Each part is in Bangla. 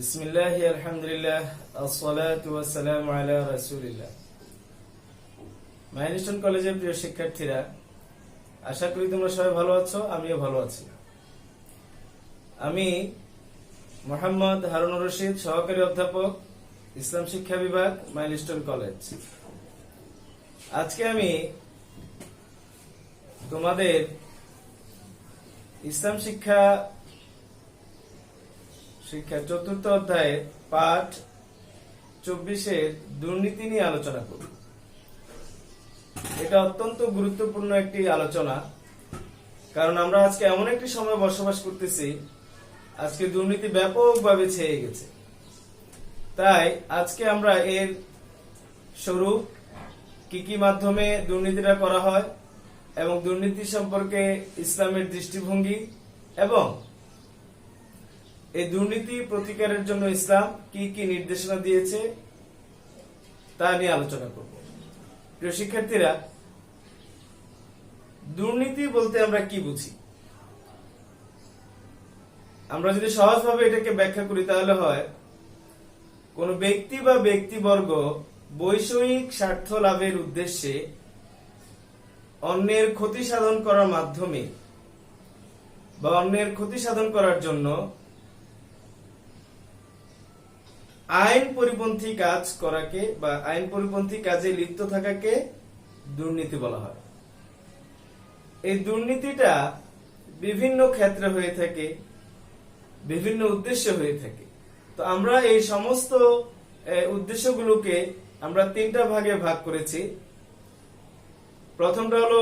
বিসমিল্লাহি আলহামদুলিল্লাহ আসসালাতু ওয়াসসালামু আলা রাসূলিল্লাহ। মাইলস্টোন কলেজের প্রিয় শিক্ষার্থীরা, আশা করি তোমরা সবাই ভালো আছো, আমিও ভালো আছি। আমি মোহাম্মদ হারুনুর রশিদ, সহকারী অধ্যাপক, ইসলাম শিক্ষা বিভাগ, মাইলস্টোন কলেজ। আজকে আমি তোমাদের ইসলাম শিক্ষা চতুর্থ অধ্যায়ে পাঠ 24 দুর্নীতি নিয়ে আলোচনা করব। এটা অত্যন্ত গুরুত্বপূর্ণ একটি আলোচনা, কারণ আমরা আজকে এমন একটি সময় বসবাস করতেছি, আজকে দুর্নীতি ব্যাপকভাবে ছেয়ে গেছে। তাই আজকে আমরা এর স্বরূপ, কি কি মাধ্যমে দুর্নীতিটা করা হয় এবং দুর্নীতি সম্পর্কে ইসলামের দৃষ্টিভঙ্গি এবং এই দুর্নীতি প্রতিকারের জন্য ইসলাম কি কি নির্দেশনা দিয়েছে তা নিয়ে আলোচনা করব। প্রিয় শিক্ষার্থীরা, দুর্নীতি বলতে আমরা কি বুঝি? আমরা যদি সহজভাবে এটাকে ব্যাখ্যা করি তাহলে হয়, কোন ব্যক্তি বা ব্যক্তিবর্গ বৈষয়িক স্বার্থ লাভের উদ্দেশ্যে অন্যের ক্ষতি সাধন করার মাধ্যমে বা অন্যের ক্ষতি সাধন করার জন্য আইন পরিপন্থী কাজ করাকে বা আইন পরিপন্থী কাজে লিপ্ত থাকাকে দুর্নীতি বলা হয়। এই দুর্নীতিটা বিভিন্ন ক্ষেত্রে হয়ে থাকে, বিভিন্ন উদ্দেশ্যে হয়ে থাকে। তো আমরা এই সমস্ত উদ্দেশ্যগুলোকে আমরা তিনটা ভাগে ভাগ করেছি। প্রথমটা হলো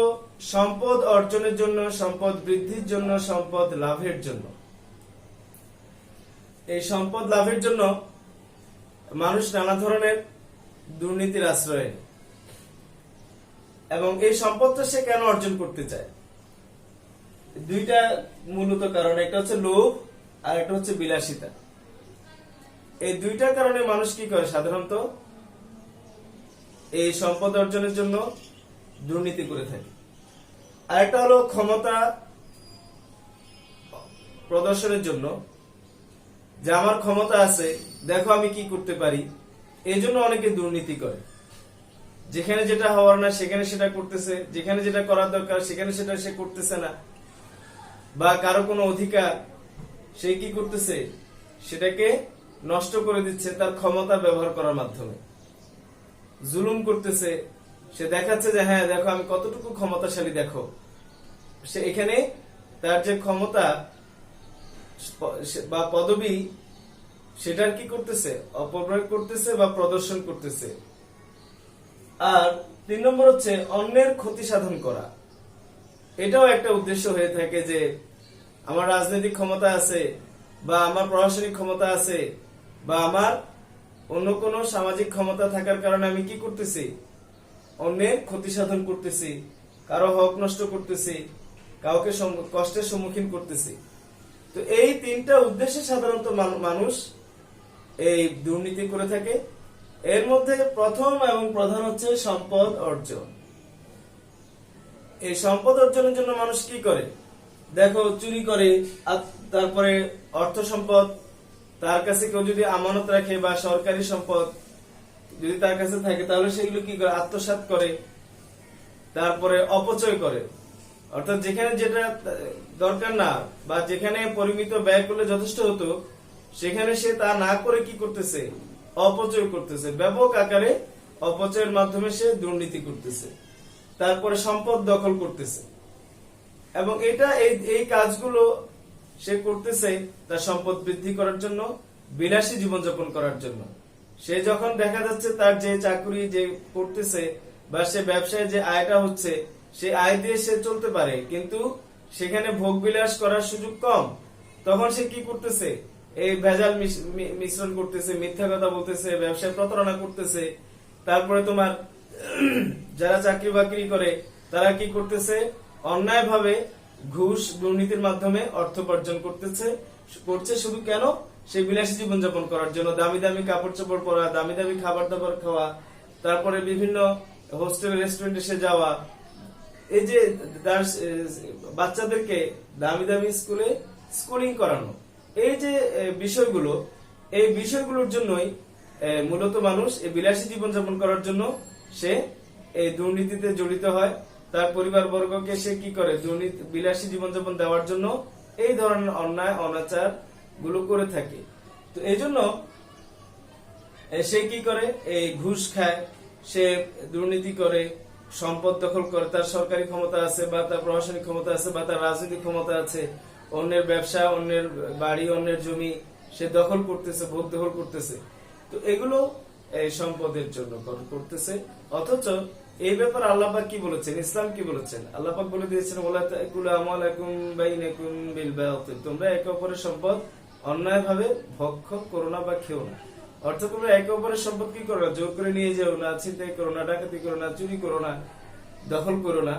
সম্পদ অর্জনের জন্য, সম্পদ বৃদ্ধির জন্য, সম্পদ লাভের জন্য। এই সম্পদ লাভের জন্য মানুষ নানা ধরনের দুর্নীতির আশ্রয়, এবং এই সম্পদটা সে কেন অর্জন করতে চায়? দুইটা মূলত কারণ, একটা হচ্ছে লোভ আর একটা হচ্ছে বিলাসিতা। এই দুইটা কারণে মানুষ কি করে? সাধারণত এই সম্পদ অর্জনের জন্য দুর্নীতি করে থাকে। আর একটা হলো ক্ষমতা প্রদর্শনের জন্য, যে আমার ক্ষমতা আছে, দেখো আমি কি করতে পারি। এই জন্য অনেকে দুর্নীতি করে। যেখানে যেটা হওয়ার না সেখানে সেটা করতেছে, যেখানে যেটা করার দরকার সেখানে সেটা সে করতেছে না, বা কারো কোনো অধিকার সে কি করতেছে, সেটাকে নষ্ট করে দিচ্ছে তার ক্ষমতা ব্যবহার করার মাধ্যমে। জুলুম করতেছে, সে দেখাচ্ছে যে হ্যাঁ দেখো আমি কতটুকু ক্ষমতাশালী, দেখো। সে এখানে তার যে ক্ষমতা বা পদবি, সেটার কি করতেছে? অপপ্রয়োগ করতেছে বা প্রদর্শন করতেছে। আর 3 নম্বর হচ্ছে অন্যের ক্ষতি সাধন করা। এটাও একটা উদ্দেশ্য হয়ে থাকে, যে আমার রাজনৈতিক ক্ষমতা আছে, বা আমার প্রশাসনিক ক্ষমতা আছে, বা আমার অন্য কোনো সামাজিক ক্ষমতা থাকার কারণে আমি কি করতেছি? অন্যের ক্ষতি সাধন করতেছি, কারো হক নষ্ট করতেছি, কাউকে কষ্টের সম্মুখীন করতেছি। তো এই তিনটা উদ্দেশ্যে সাধারণত মানুষ এই দুর্নীতি করে থাকে। এর মধ্যে প্রথম এবং প্রধান হচ্ছে সম্পদ অর্জন। এই সম্পদ অর্জনের জন্য মানুষ কি করে? দেখো, চুরি করে, তারপরে অর্থ সম্পদ তার কাছে কেউ যদি আমানত রাখে বা সরকারি সম্পদ যদি তার কাছে থাকে, তাহলে সেগুলো কি করে? আত্মসাৎ করে। তারপরে অপচয় করে, অর্থাৎ যেখানে যেটা দরকার না বা যেখানে পরিমিত ব্যয় করলে যথেষ্ট হতো, সেখানে সে তা না করে কি করতেছে? অপচয় করতেছে। ব্যাপক আকারে অপচয়ের মাধ্যমে সে দুর্নীতি করতেছে। তারপরে সম্পদ দখল করতেছে, এবং এটা এই কাজগুলো সে করতেছে তার সম্পদ বৃদ্ধি করার জন্য, বিলাসী জীবনযাপন করার জন্য। সে যখন দেখা যাচ্ছে তার যে চাকরি যে করতেছে বা সে ব্যবসায় যে আয়টা হচ্ছে, সে আয় দিয়ে সে চলতে পারে, কিন্তু সেখানে ভোগ বিলাস করার সুযোগ কম, তখন সে কি করতেছে? এই ভেজাল মিশ্রণ করতেছে, মিথ্যা কথা বলতেছে, ব্যবসায় প্রতারণা করতেছে। তারপরে তোমার যারা চাকরি বাকরি করে তারা কি করতেছে? অন্যায়ভাবে ঘুষ দুর্নীতির মাধ্যমে অর্থ উপার্জন করছে। শুধু কেন? সে বিলাসী জীবনযাপন করার জন্য, দামি দামি কাপড় চোপড় পরা, দামি দামি খাবার দাবার খাওয়া, তারপরে বিভিন্ন হোস্টেল রেস্টুরেন্টে সে যাওয়া, এই যে তার বাচ্চাদেরকে দামি দামি স্কুলে স্কুলিং করানো, এই যে বিষয়গুলো, এই বিষয়গুলোর জন্যই মূলত মানুষ এই বিলাসী জীবনযাপন করার জন্য সে এই দুর্নীতিতে জড়িত হয়। তার পরিবার বর্গকে সে কি করে, দুর্নীতি বিলাসী জীবনযাপন দেওয়ার জন্য এই ধরনের অন্যায় অনাচার গুলো করে থাকে। তো এই জন্য সে কি করে, এই ঘুষ খায়, সে দুর্নীতি করে, সম্পদ দখল করে, তার সরকারি ক্ষমতা আছে বা তার প্রশাসনিক ক্ষমতা আছে বা তার রাজনৈতিক ক্ষমতা আছে, অন্যের ব্যবসা, অন্যের বাড়ি, অন্যের জমি সে দখল করতেছে, ভোগ দখল করতেছে। তো এগুলো এই সম্পদের জন্য করতেছে। অথচ এই ব্যাপারে আল্লাহ পাক কি বলেছেন, ইসলাম কি বলেছেন? আল্লাহ পাক বলে দিয়েছেন, ওয়ালা তাকুলু আমওয়ালাকুম বাইনাকুম বিল বাতিল, তোমরা একে অপরের সম্পদ অন্যায়ভাবে ভক্ষণ করো না বা খেও না। অর্থাৎ তোমরা একে অপরের সম্পদ কি করো না, জোর করে নিয়ে যাও না, ছিনতাই করো না, ডাকাতি করো না, চুরি করো না, দখল করো না।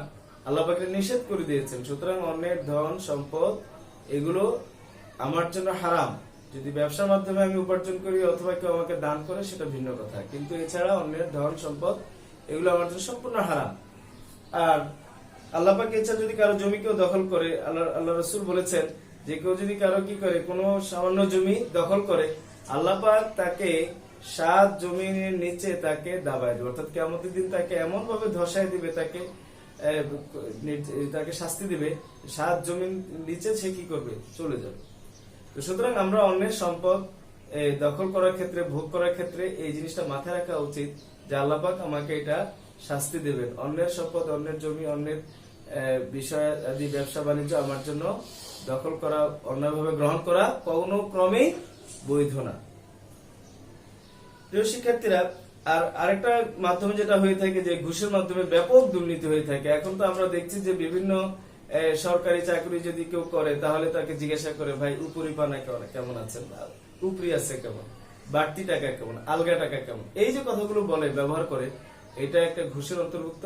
আল্লাহ পাক নিষেধ করে দিয়েছেন। সুতরাং অন্যের ধন সম্পদ এগুলো আমার জন্য হারাম। যদি ব্যবসার মাধ্যমে আমি উপার্জন করি অথবা কেউ আমাকে দান করে সেটা ভিন্ন কথা, কিন্তু এছাড়া অন্যের ধন সম্পদ এগুলো আমার জন্য সম্পূর্ণ হারাম। আর আল্লাহ পাক এছাড়া যদি কারো জমি কেউ দখল করে, আল্লাহ রাসূল বলেছেন যে কেউ যদি কারো কি করে, কোনো সামান্য জমি দখল করে, আল্লাহ পাক তাকে 7 জমিনের নিচে তাকে দাবায় দেবে। অর্থাৎ কিয়ামতের দিন তাকে এমন ভাবে ধসায় দিবে, তাকে শাস্তি দিবে, 7 জমিন নিচে সে কি করবে, চলে যাবে। তো সুতরাং আমরা অন্যের সম্পদ দখল করার ক্ষেত্রে, ভোগ করার ক্ষেত্রে এই জিনিসটা মাথায় রাখা উচিত যে আল্লাহ পাক আমাকে এটা শাস্তি দেবেন। অন্যের সম্পদ, অন্যের জমি, অন্যের বিষয় আদি ব্যবসা বাণিজ্য আমার জন্য দখল করা, অন্যায়ভাবে গ্রহণ করা কোনো ক্রমেই বৈধ না। প্রিয় শিক্ষার্থীরা, আর আরেকটা মাধ্যমে যেটা হয়ে থাকে যে ঘুষের মাধ্যমে ব্যাপক দুর্নীতি হয়ে থাকে। এখন তো আমরা দেখছি যে বিভিন্ন সরকারি চাকরি যদি কেউ করে তাহলে তাকে জিজ্ঞাসা করে, ভাই উপরি পানা কেমন আছেন, উপরি আছে কেমন, বাড়তি টাকা কেমন, আলগা টাকা কেমন, এই যে কথাগুলো বলে, ব্যবহার করে, এটা একটা ঘুষের অন্তর্ভুক্ত।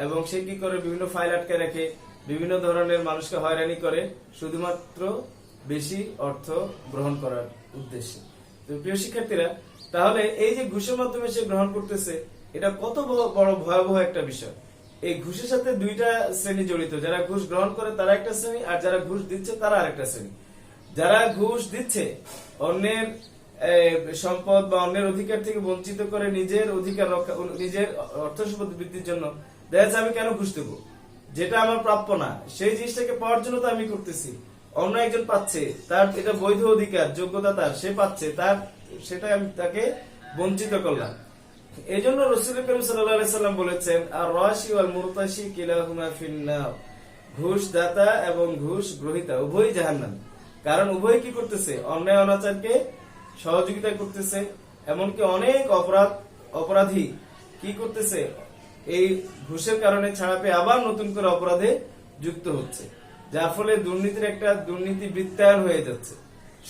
এবং সে কি করে, বিভিন্ন ফাইল আটকে রাখে, বিভিন্ন ধরনের মানুষকে হয়রানি করে শুধুমাত্র বেশি অর্থ গ্রহণ করার উদ্দেশ্যে। তো প্রিয় শিক্ষার্থীরা, তাহলে এই যে ঘুষের মাধ্যমে সে গ্রহণ করতেছে, এটা কত বড় ভয়াবহ একটা বিষয়। এই ঘুষের সাথে দুইটা শ্রেণী জড়িত, যারা ঘুষ গ্রহণ করে তারা একটা শ্রেণী, আর যারা ঘুষ দিচ্ছে তারা আরেকটা শ্রেণী। যারা ঘুষ দিচ্ছে, অন্যের সম্পদ বা অন্যের অধিকার থেকে বঞ্চিত করে নিজের অধিকার রক্ষা, নিজের অর্থ সম্পদ বৃদ্ধির জন্য, দেখা যাচ্ছে আমি কেন ঘুষ দেবো, যেটা আমার প্রাপ্য না সেই জিনিসটাকে পাওয়ার জন্য তো আমি করতেছি। অন্য একজন পাচ্ছে, তার এটা বৈধ অধিকার, যোগ্যতা তার, সে পাচ্ছে, তার সেটা আমি তাকে বঞ্চিত করলাম। এই জন্য রাসূল করিম সাল্লাল্লাহু আলাইহি সাল্লাম বলেছেন, আর রাশি ওয়াল মুরতাশি কিলাহুমা ফিন্নার, ঘুষ দাতা এবং ঘুষ গ্রহীতা উভয়ই জাহান্নামী। কারণ উভয় কি করতেছে, অন্যায় অনাচারকে সহযোগিতা করতেছে। এমনকি অনেক অপরাধী কি করতেছে, এই ঘুষের কারণে ছাড়া পেয়ে আবার নতুন করে অপরাধে যুক্ত হচ্ছে, যার ফলে দুর্নীতি বৃত্তায়ন হয়ে যাচ্ছে,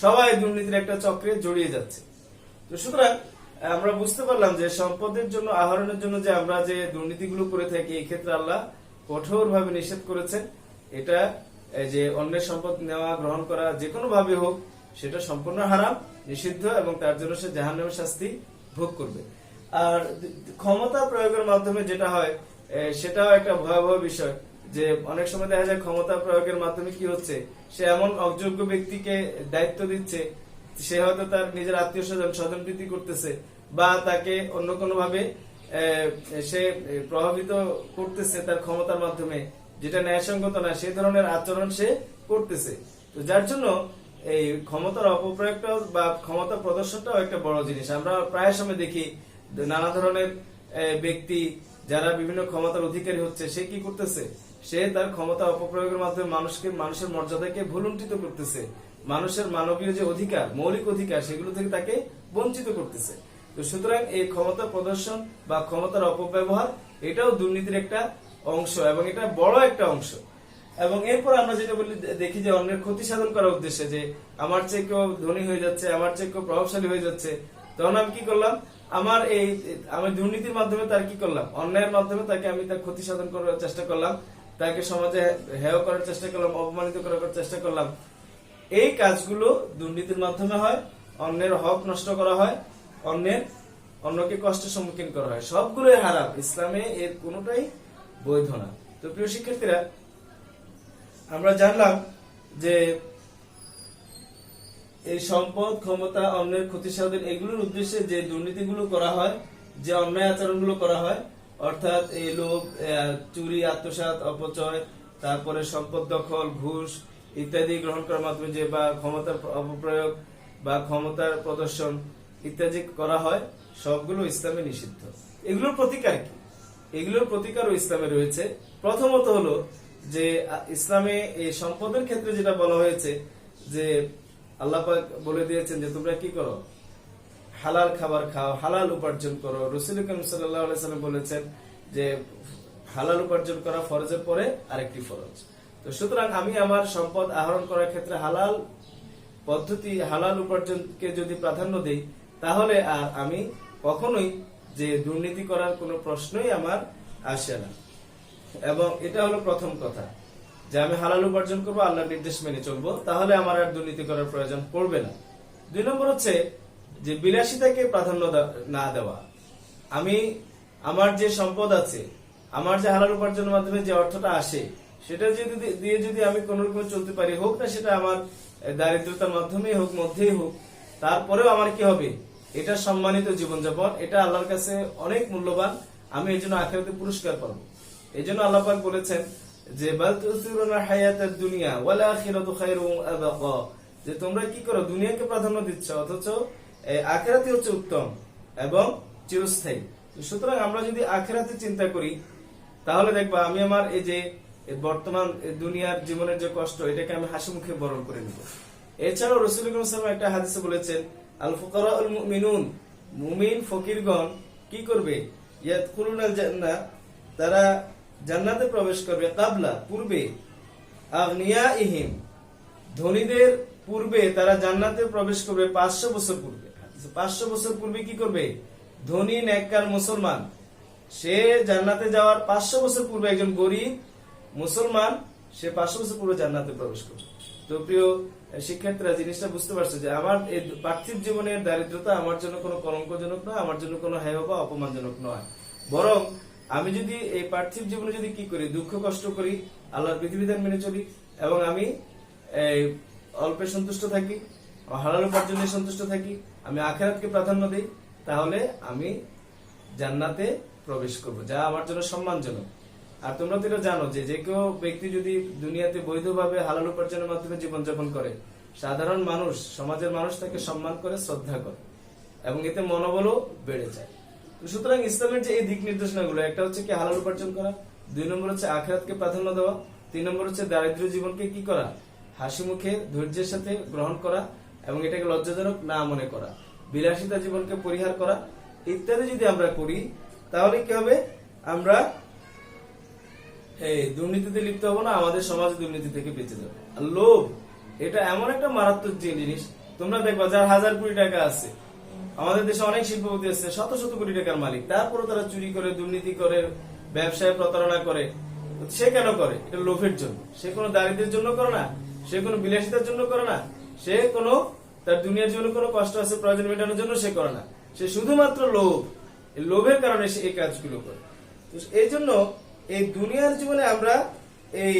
সবাই দুর্নীতির একটা চক্রে জড়িয়ে যাচ্ছে। তো সুতরাং আমরা বুঝতে পারলাম যে সম্পদের জন্য, আহরণের জন্য যে আমরা যে দুর্নীতিগুলো করে থাকি, এই ক্ষেত্রে আল্লাহ কঠোর ভাবে নিষেধ করেছেন। এটা যে অন্যের সম্পদ নেওয়া, গ্রহণ করা, যে কোনো ভাবে হোক, সেটা সম্পূর্ণ হারাম, নিষিদ্ধ, এবং তার জন্য সে জাহান্নামের শাস্তি ভোগ করবে। আর ক্ষমতা প্রয়োগের মাধ্যমে যেটা হয়, সেটাও একটা ভয়াবহ বিষয়। যে অনেক সময় দেখা যায় ক্ষমতা প্রয়োগের মাধ্যমে কি হচ্ছে, সে এমন অযোগ্য ব্যক্তিকে দায়িত্ব দিচ্ছে, সে হয়তো তার নিজের আত্মীয় স্বজন প্রীতি করতেছে, বা তাকে অন্য কোনো ভাবে সে প্রভাবিত করতেছে তার ক্ষমতার মাধ্যমে, যেটা ন্যায়সঙ্গত না, সেই ধরনের আচরণ সে করতেছে। তো যার জন্য এই ক্ষমতার অপপ্রয়োগটা বা ক্ষমতা প্রদর্শনটাও একটা বড় জিনিস। আমরা প্রায় সময় দেখি নানা ধরনের ব্যক্তি যারা বিভিন্ন ক্ষমতার অধিকারী হচ্ছে, সে কি করতেছে, সে তার ক্ষমতা অপপ্রয়োগের মাধ্যমে মানুষের মর্যাদাকে ভুলুণ্ঠিত করতেছে, মানুষের মানবীয় যে অধিকার, মৌলিক অধিকার, সেগুলো থেকে তাকে বঞ্চিত করতেছে। তো সুতরাং এই ক্ষমতা প্রদর্শন বা ক্ষমতার অপব্যবহার, এটাও দুর্নীতির একটা অংশ, এবং এটা বড় একটা অংশ। এবং এরপর আমরা যেটা বলি, দেখি যে অন্যের ক্ষতি সাধন করার উদ্দেশ্যে, যে আমার চেয়ে কেউ ধনী হয়ে যাচ্ছে, আমার চেয়ে কেউ প্রভাবশালী হয়ে যাচ্ছে, তখন আমি কি করলাম, আমি দুর্নীতির মাধ্যমে তার কি করলাম, অন্যায়ের মাধ্যমে তাকে আমি তার ক্ষতি সাধন করার চেষ্টা করলাম, তাকে সমাজে হেয় করার চেষ্টা করলাম, অপমানিত করার চেষ্টা করলাম। এই কাজগুলো দুর্নীতির মাধ্যমে হয়, অন্যের হক নষ্ট করা হয়, অন্যকে কষ্টের সম্মুখীন করা হয়, সবগুলোই হারাম। ইসলামে এর কোনোটাই বৈধ না। তো প্রিয় শিক্ষার্থীরা, আমরা জানলাম যে এই সম্পদ, ক্ষমতা, অন্যের ক্ষতি সাধন এগুলোর উদ্দেশ্যে যে দুর্নীতিগুলো করা হয়, যে অন্যায় আচরণগুলো করা হয়, অর্থাৎ এই লোভ, চুরি, আত্মসাৎ, অপচয়, তারপরে সম্পদ দখল, ঘুষ ইত্যাদি গ্রহণ করার মাধ্যমে যে বা ক্ষমতার অপপ্রয়োগ বা ক্ষমতার প্রদর্শন ইত্যাদি করা হয়, সবগুলো ইসলামে নিষিদ্ধ। এগুলোর প্রতিকার কি? এগুলোর প্রতিকারও ইসলামে রয়েছে। প্রথমত হলো যে ইসলামে এই সম্পদের ক্ষেত্রে যেটা বলা হয়েছে যে আল্লাহ পাক বলে দিয়েছেন যে তোমরা কি করো, হালাল খাবার খাও, হালাল উপার্জন করো। রাসূল করিম সাল্লাল্লাহু আলাইহি ওয়াসাল্লাম বলেছেন যে হালাল উপার্জন করা ফরজের পরে আরেকটি ফরজ। তো সুতরাং আমি আমার সম্পদ আহরণ করার ক্ষেত্রে হালাল পদ্ধতি, হালাল উপার্জনকে যদি প্রাধান্য দেই, তাহলে আর আমি কখনোই যে দুর্নীতি করার কোনো প্রশ্নই আমার আসে না। এবং এটা হলো প্রথম কথা, যে আমি হালাল উপার্জন করবো, আল্লাহর নির্দেশ মেনে চলবো, তাহলে আমার আর দুর্নীতি করার প্রয়োজন পড়বে না। 2 নম্বর হচ্ছে যে বিলাসিতাকে প্রাধান্য না দেওয়া। আমি আমার যে সম্পদ আছে, আমার যে হালাল উপার্জনের মাধ্যমে যে অর্থটা আসে, সেটা দিয়ে যদি আমি কোন রকম চলতে পারি, হোক না সেটা আমার দারিদ্রতার মাধ্যমে হোক, মধ্যেই হোক, তারপরেও আমার কি হবে, এটা সম্মানিত জীবনযাপন, এটা আল্লাহর কাছে অনেক মূল্যবান, আমি এই জন্য আখিরাতে পুরস্কার পাবো। এই জন্য আল্লাহ পাক বলেছেন যে বাল তুসিরুনা হায়াতাদ দুনিয়া ওয়াল আখিরাতু খায়রুন ওয়া আবকা, যে তোমরা কি করো, দুনিয়াকে প্রাধান্য দিচ্ছ, অথচ আখিরাতই হচ্ছে উত্তম এবং চিরস্থায়ী। সুতরাং আমরা যদি আখিরাতে চিন্তা করি, তাহলে দেখবা আমি আমার এই যে বর্তমান দুনিয়ার জীবনের যে কষ্ট, এটাকে আমি হাসি মুখে বরণ করে নিব। এছাড়াও রাসূল করিম সাল্লাল্লাহু আলাইহি ওয়াসাল্লাম একটা হাদিসে বলেছেন, আল ফুকারাউল মুমিনুন, মুমিন ফকিরগণ কি করবে, ইয়াদখুলুনাল জান্নাহ, তারা জান্নাতে প্রবেশ করবে, কাবলা পূর্বে, আগনিয়াইহিম, ধনীদের পূর্বে তারা জান্নাতে প্রবেশ করবে 500 বছর পূর্বে। 500 বছর পূর্বে কি করবে, ধনী নেককার মুসলমান, সে জান্নাতে যাওয়ার 500 বছর পূর্বে একজন গরিব মুসলমান, সে 500 বছর পূর্বে জান্নাতে প্রবেশ করবে। তো প্রিয় শিক্ষার্থীরা, জিনিসটা বুঝতে পারছো যে আমার এই পার্থিব জীবনের দারিদ্রতা আমার জন্য কোনো কলঙ্কজনক নয়, আমার জন্য কোনো হেয় বা অপমানজনক নয়। বরং আমি যদি এই পার্থিব জীবনে যদি কি করি, দুঃখ কষ্ট করি, আল্লাহর বিধিবিধান মেনে চলি, এবং আমি এই অল্পে সন্তুষ্ট থাকি, হালাল উপার্জনে সন্তুষ্ট থাকি, আমি আখিরাতকে প্রাধান্য দিই, তাহলে আমি জান্নাতে প্রবেশ করব, যা আমার জন্য সম্মানজনক। আর তোমরা তো এটা জানো যে যে কেউ ব্যক্তি যদি দুনিয়াতে বৈধভাবে হালাল উপার্জনের মাধ্যমে জীবনযাপন করে, সাধারণ মানুষ, সমাজের মানুষ তাকে সম্মান করে, শ্রদ্ধা করে, এবং এতে মনোবলও বেড়ে যায়। সুতরাং ইসলামের যে এই দিক নির্দেশনাগুলো, একটা হচ্ছে কি হালাল উপার্জন করা, 2 নম্বর হচ্ছে আখিরাতকে প্রাধান্য দেওয়া, 3 নম্বর হচ্ছে দারিদ্র জীবনকে কি করা, হাসি মুখে ধৈর্যের সাথে গ্রহণ করা এবং এটাকে লজ্জাজনক না মনে করা, বিলাসিতা জীবনকে পরিহার করা ইত্যাদি যদি আমরা করি, তাহলে কি হবে, আমরা এই দুর্নীতিতে লিপ্ত হবো না, আমাদের সমাজ দুর্নীতি থেকে বেঁচে যাবে। আর লোভ, এটা এমন একটা মারাত্মক জিনিস, তোমরা দেখবা যার 1000 কোটি টাকা আছে, আমাদের দেশে অনেক শিল্পপতি আছে, শত শত কোটি টাকার মালিক, তারপরে তারা চুরি করে, দুর্নীতি করে, ব্যবসায় প্রতারণা করে। সে কেন করে? এটা লোভের জন্য। সে কোনো দারিদ্রের জন্য করে না, সে কোনো বিলাসিতার জন্য করে না, সে কোনো তার দুনিয়ার জন্য কোনো কষ্ট আছে প্রয়োজন মেটানোর জন্য সে করে না, সে শুধুমাত্র লোভ, এই লোভের কারণে সে এই কাজগুলো করে। তো এই জন্য এই দুনিয়ার জীবনে আমরা এই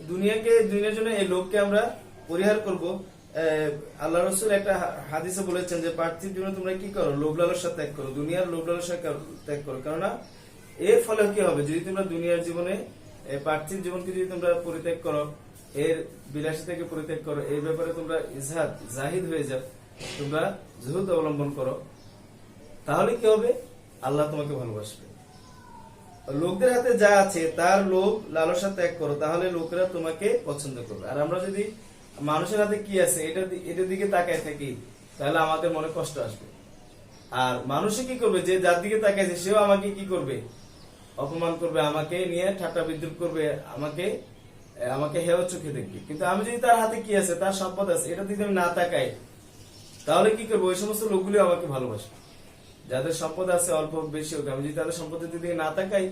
দুনিয়ার জন্য এই লোভকে আমরা পরিহার করব। আল্লাহ রাসূল একটা হাদিসে বলেছেন যে পার্থিব জীবনে তোমরা কি করো, লোভ লালসা ত্যাগ করো, দুনিয়ার লোভ লালসা ত্যাগ করো। কেননা এর ফলে কি হবে, যদি তোমরা দুনিয়ার জীবনে পার্থিব জীবনকে যদি তোমরা পরিত্যাগ করো, এর বিলাসিতাকে পরিত্যাগ করো, এই ব্যাপারে তোমরা জাহিদ হয়ে যাও, তোমরা জুহুদ অবলম্বন করো, তাহলে কি হবে, আল্লাহ তোমাকে ভালোবাসবে। লোকদের হাতে যা আছে তার লোভ লালসা ত্যাগ করো, তাহলে লোকেরা তোমাকে পছন্দ করবে। আর আমরা যদি মানুষের হাতে কি আছে এটার দিকে তাকায় থাকি, তাহলে আমাদের মনে কষ্ট আসবে। আর মানুষে কি করবে, যে যার দিকে তাকাইছে সেও আমাকে কি করবে, অপমান করবে, আমাকে নিয়ে ঠাট্টা বিদ্রুপ করবে, আমাকে হেয় চোখে দেখবে। কিন্তু আমি যদি তার হাতে কি আছে, তার সম্পদ আছে, এটা দিকে আমি না তাকাই, তাহলে কি করবো, ওই সমস্ত লোকগুলি আমাকে ভালোবাসবে। যাদের সম্পদ আছে অল্প বেশি হোক, আমি যদি তাদের সম্পদের দিকে না তাকাই,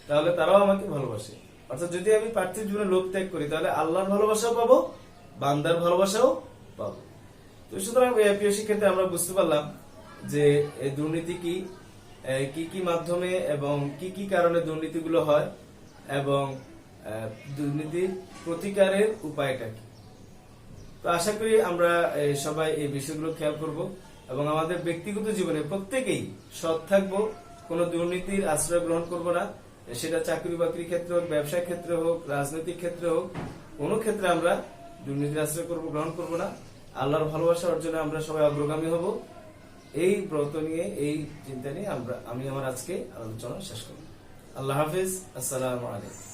তাহলে তারাও আমাকে ভালোবাসে। অর্থাৎ যদি আমি পার্থিব জীবনে লোভ ত্যাগ করি, তাহলে আল্লাহর ভালোবাসাও পাবো, বান্দার ভালোবাসাও পাবো। তো সুতরাং প্রিয় শিক্ষার্থী, আমরা বুঝতে পারলাম যে এই দুর্নীতি কি কি মাধ্যমে এবং কি কি কারণে দুর্নীতিগুলো হয়, এবং দুর্নীতির প্রতিকারের উপায়টা কি। তো আশা করি আমরা সবাই এই বিষয়গুলো খেয়াল করব এবং আমাদের ব্যক্তিগত জীবনে প্রত্যেকেই সৎ থাকবো, কোনো দুর্নীতির আশ্রয় গ্রহণ করব না। সেটা চাকরি বাকরি ক্ষেত্রে হোক, ব্যবসার ক্ষেত্রে হোক, রাজনৈতিক ক্ষেত্রে হোক, কোনো ক্ষেত্রে আমরা দুর্নীতির আশ্রয় গ্রহণ করব না। আল্লাহর ভালোবাসা অর্জনে আমরা সবাই অগ্রগামী হব। এই ব্রত নিয়ে, এই চিন্তা নিয়ে আমি আমার আজকে আলোচনা শেষ করব। আল্লাহ হাফিজ। আসসালামু আলাইকুম।